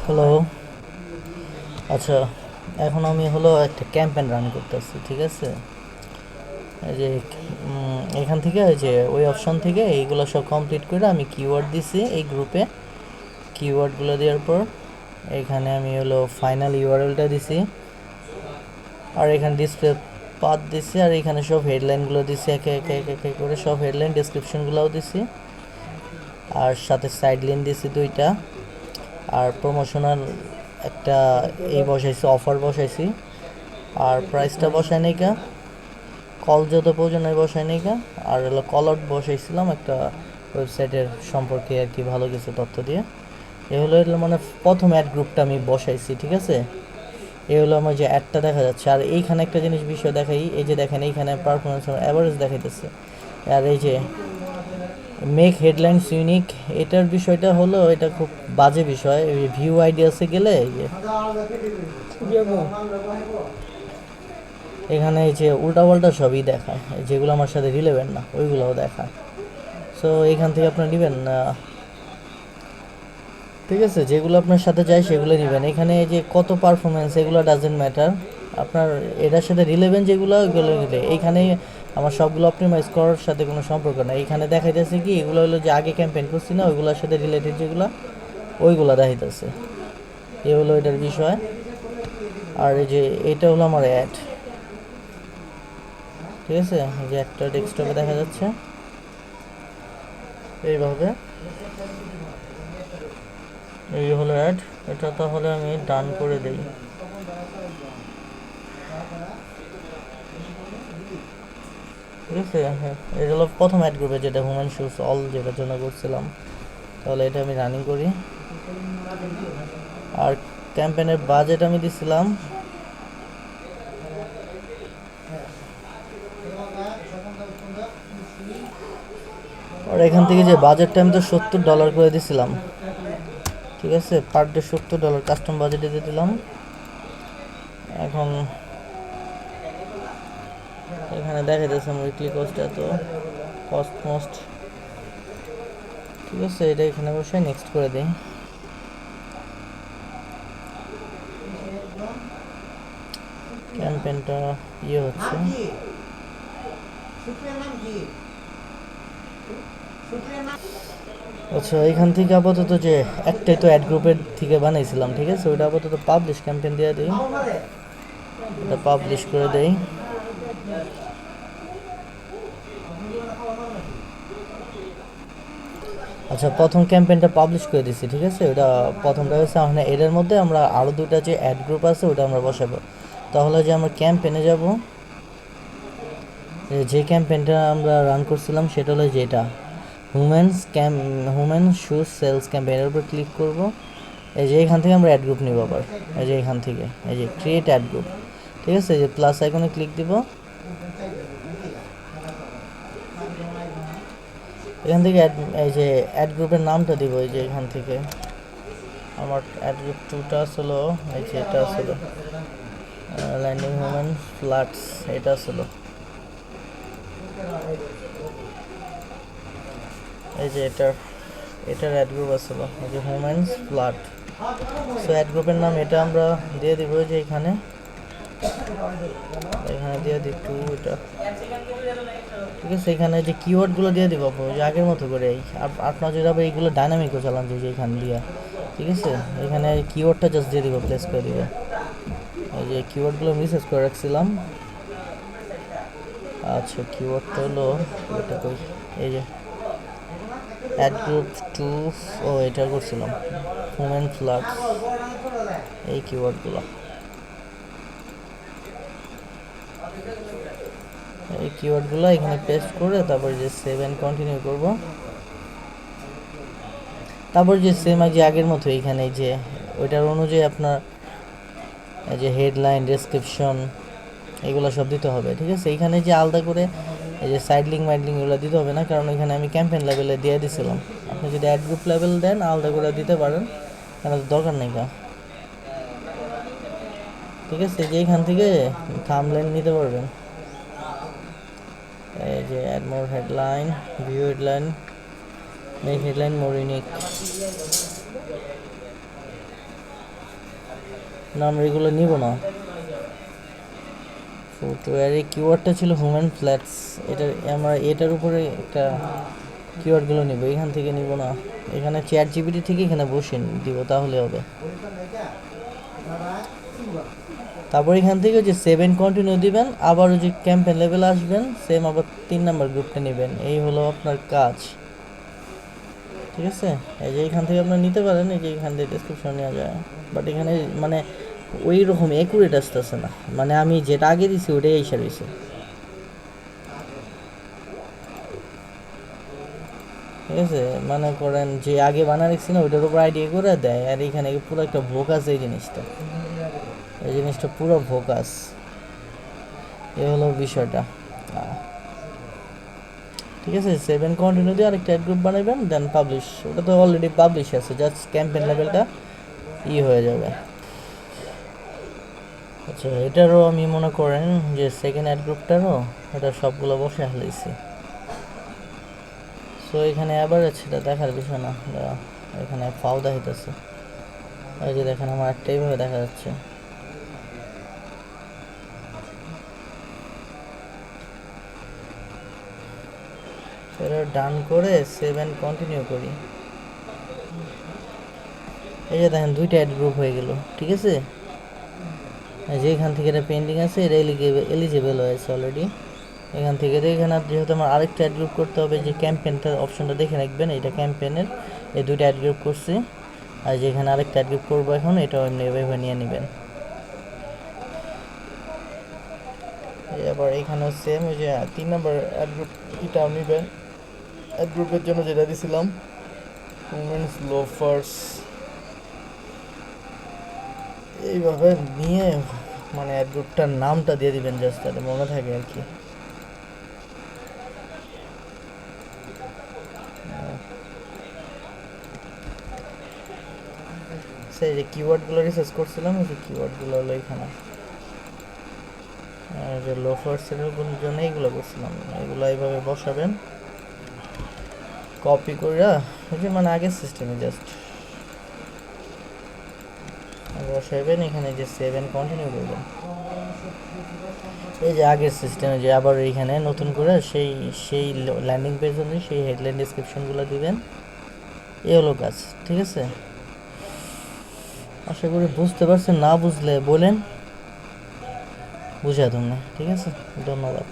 Hello. আচ্ছা, এখন আমি হলো একটা ক্যাম্পেইন রান করতেছি, ঠিক আছে? এই যে এখান থেকে ওই যে ওই অপশন থেকে এইগুলো সব কমপ্লিট করে আমি কিওয়ার্ড দিছি এই গ্রুপে। কিওয়ার্ডগুলো দেওয়ার পর এখানে আমি হলো ফাইনাল ইউআরএলটা দিছি, আর এখানে ডিসপ্লে পাথ দিছি, আর এখানে সব হেডলাইনগুলো দিছি, একে একে একে একে করে সব হেডলাইন ডেসক্রিপশনগুলোও দিছি, আর সাথে সাইড লিঙ্ক দিছি দুইটা, আর প্রমোশনাল একটা এই বসাইছি, অফার বসাইছি, আর প্রাইসটা বসাই নাই কা, কল যত প্রয়োজন হয় বসাই নাই কা, আর হলো কল আউট বসাইছিলাম একটা ওয়েবসাইটের সম্পর্কে আর কি, ভালো কিছু তথ্য দিয়ে। এ হলো মানে প্রথম অ্যাড গ্রুপটা আমি বসাইছি, ঠিক আছে? এই হলো আমার যে অ্যাডটা দেখা যাচ্ছে। আর এইখানে একটা জিনিস বিষয় দেখাই, এই যে দেখেন এইখানে পারফরমেন্স অ্যাভারেজ দেখাইতেছে। আর এই যে মেক হেডলাইনস ইউনিক, এটার বিষয়টা হলো এটা খুব বাজে বিষয়। ভিউ আইডিয়াসে গেলে এই যে এখানে এই যে উল্টাপাল্টা সবই দেখায়, যেগুলো আমার সাথে রিলেভেন্ট না ওইগুলোও দেখায়। সো এখান থেকে আপনার নেবেন না, ঠিক আছে? যেগুলো আপনার সাথে যায় সেগুলো নেবেন। এখানে এই যে কত পারফরমেন্স এগুলো ডাজেন্ট ম্যাটার, আপনার এটার সাথে রিলেভেন্ট যেগুলো ওইগুলো নিলে। এইখানে আমার সবগুলো অপটিমাইজ করার সাথে কোনো সম্পর্ক না। এইখানে দেখাইতেছে কি এগুলো হলো যে আগে ক্যাম্পেইন করছি না ওইগুলোর সাথে রিলেটেড যেগুলো ওইগুলো দেখাইতেছে। এ হলো এটার বিষয়। আর এই যে এটা হলো আমার অ্যাড, ঠিক আছে? এই যে একটা ডেস্কটপে দেখা যাচ্ছে এইভাবে। এই হলো অ্যাড। এটা তাহলে আমি ডান করে দিই, ঠিক আছে? হ্যাঁ, এটা হলো প্রথম অ্যাড গ্রুপে, যেটা হুম্যান শুজ অল যেটার জন্য করছিলাম। তাহলে এটা আমি রানিং করি। আর ক্যাম্পেইনের বাজেট আমি দিছিলাম, আর এখান থেকে যে বাজেটটা আমি তো $70 করে দিছিলাম, ঠিক আছে? পার ডে $70 কাস্টম বাজেটে দিয়ে দিলাম। এখন এখানে দেখা যাচ্ছে আমার উইকলি কস্ট এত, কস্ট মোস্ট, ঠিক আছে? এটা এখানে বসে নেক্সট করে দিই। ক্যাম্পেইনটা ইয়ে হচ্ছে। আচ্ছা, এখান থেকে আপাতত যে একটাই তো অ্যাড গ্রুপের থেকে বানাইছিলাম, ঠিক আছে? ওইটা আপাতত পাবলিশ ক্যাম্পেইন দিয়ে দিই, এটা পাবলিশ করে দেই। আচ্ছা, প্রথম ক্যাম্পেইনটা পাবলিশ করে দিছি, ঠিক আছে? ওটা প্রথমটা হচ্ছে মানে এর মধ্যে আমরা আরও দুটা যে অ্যাড গ্রুপ আছে ওটা আমরা বসাবো। তাহলে যে আমরা ক্যাম্পেইনে যাব, যে ক্যাম্পেইনটা আমরা রান করছিলাম সেটা হলো যেটা হুমেন শুজ সেলস ক্যাম্পেইনের উপর ক্লিক করব। এই যে এখান থেকে আমরা অ্যাড গ্রুপ নিব আবার, এই যে এখান থেকে এই যে ক্রিয়েট অ্যাড গ্রুপ, ঠিক আছে? এই যে প্লাস আইকনে ক্লিক দিব, এখান থেকে এই যে অ্যাড গ্রুপের নামটা দিব, এই যে এখান থেকে আমার অ্যাড গ্রুপ টুটা আসলো, এই যে এটা আসলো ল্যান্ডিং হুমেন ফ্ল্যাটস, এটা আসলো এই যে এটার অ্যাড গ্রুপ আসলো এই যে হুমেন্স ফ্ল্যাট। সো অ্যাড গ্রুপের নাম এটা আমরা দিয়ে দিব, যে এখানে এখানে দিয়ে দিই টু এটা, ঠিক আছে? এখানে যে কিওয়ার্ডগুলো দিয়ে দিব যে আগের মতো করে, আপনার যেটা এইগুলো ডাইনামিকও চালান যে এখানে দিয়ে, ঠিক আছে? এখানে কিওয়ার্ডটা জাস্ট দিয়ে দিব, প্লেস করে দিব। এই যে কিওয়ার্ডগুলো মিসেস করে রাখছিলাম। আচ্ছা, কিওয়ার্ডটা হলো এটা কই, এই যে অ্যাড গ্রুপ টু, ও এটা করছিলাম ওমেন ফ্লাক্স, এই কিওয়ার্ডগুলো, এই কিওয়ার্ডগুলো এখানে পেস্ট করে তারপর যে সেভ এন্ড কন্টিনিউ করব। তারপর যে সেম যে আগের মতো এখানে যে ওইটার অনুযায়ী আপনার যে হেডলাইন ডেসক্রিপশন এগুলো সব দিতে হবে, ঠিক আছে? এখানে যে আলাদা করে এই যে সাইড লিঙ্ক মাইড লিঙ্ক এগুলো দিতে হবে না, কারণ এখানে আমি ক্যাম্পেইন লেভেলে দিয়ে দিছিলাম। আপনি যদি অ্যাড গ্রুপ লেভেল দেন আলাদা করে দিতে পারেন, কেন দরকার নেই কা, ঠিক আছে? যে এখান থেকে থাম্বনেল নিতে পারবেন, এই যে add more headline, view headline, make headline more unique. না আমরা এগুলো নিব না। ফুটওয়্যার এই কিওয়ার্ডটা ছিল হুম্যান ফ্ল্যাটস, এটা আমরা এটার উপরে একটা কিওয়ার্ডগুলো নিব, এখান থেকে নিব না। এখানে চ্যাট জিপিটি থেকে এখানে বসে দিব, তাহলে হবে। তারপর এখান থেকে যে 7 কন্টিনিউ দিবেন, আবার ওই যে ক্যাম্পেন লেভেল আসবেন, সেম আবার 3 নাম্বার গ্রুপটা নেবেন। এই হলো আপনার কাজ, ঠিক আছে। এই যে এখান থেকে আপনার নিতে পারেন, এই যে এখান থেকে ডেসক্রিপশন নেওয়া যায়, বাট এখানে মানে ওই রকম অ্যাকুরেট আসতেছে না, মানে আমি যেটা আগে দিছি ওটাই এই সার্ভিসে। ঠিক আছে, মনে করেন যে আগে বানা রাখছি না ওইটার উপর আইডিয়া করে দেয়, আর এখানে পুরো একটা ভোকাস, এই জিনিসটা পুরো ভোকাস। এ হলো বিষয়টা। ঠিক আছে, 7 কন্টিনিউ দিয়ে আরেকটা অ্যাড গ্রুপ বানাবেন, দেন পাবলিশ। ওটা তো অলরেডি পাবলিশ আছে, জাস্ট ক্যাম্পেইন লেভেলটা হয়ে যাবে। আচ্ছা, এটারও আমি মনে করেন যে সেকেন্ড অ্যাড গ্রুপটারও এটা সবগুলো বসে হালাইছি। সো এখানে অ্যাভারেজ সেটা দেখার বিষয় না, এখানে ফাও দেখাইতেছে। এই যে দেখেন আমার একটা এইভাবে দেখা যাচ্ছে। এটা ডান করে 7 কন্টিনিউ করি। এই যে দেখেন 2টা অ্যাড গ্রুপ হয়ে গেল, ঠিক আছে। যেখান থেকে এটা পেন্ডিং আছে এটা এলিজিবল হয়েছে অলরেডি। এখান থেকে এখানে যেহেতু আমার আরেকটা অ্যাড গ্রুপ করতে হবে, যে ক্যাম্পেইনটা অপশনটা দেখে রাখবেন, এটা ক্যাম্পেইনের এই 2টা অ্যাড গ্রুপ করছি। আর যেখানে আরেকটা অ্যাড গ্রুপ করবো এখন, এটাও এমনি এভাবে নিয়ে নেবেন। আবার এখানেও সেম, ওই যে 3 নাম্বার অ্যাড গ্রুপ এটাও নেবেন। অ্যাড গ্রুপের জন্য যেটা দিছিলাম উমেন্স লোফার্স, এইভাবে নিয়ে মানে অ্যাড গ্রুপটার নামটা দিয়ে দিবেন, জাস্ট যাতে মনে থাকে আর কি। সেই যে কিওয়ার্ডগুলো রিসার্চ করছিলাম, ওই যে কিওয়ার্ডগুলো হলো এখানে, যে লোফার্সের জন্য এইগুলো করছিলাম। এগুলো এইভাবে বসাবেন, কপি করে ওই যে মানে আগের সিস্টেমে জাস্ট বসাবেন। এখানে যে 7 কন্টিনিউ করবেন, এই যে আগের সিস্টেমে যে আবার এইখানে নতুন করে সেই সেই ল্যান্ডিং পেজ অনুযায়ী সেই হেডলাইন ডিসক্রিপশনগুলো দিবেন। এই হলো কাজ, ঠিক আছে। আশা করি বুঝতে পারছেন, না বুঝলে বলেন, বুঝা তুমি, ঠিক আছে। ধন্যবাদ।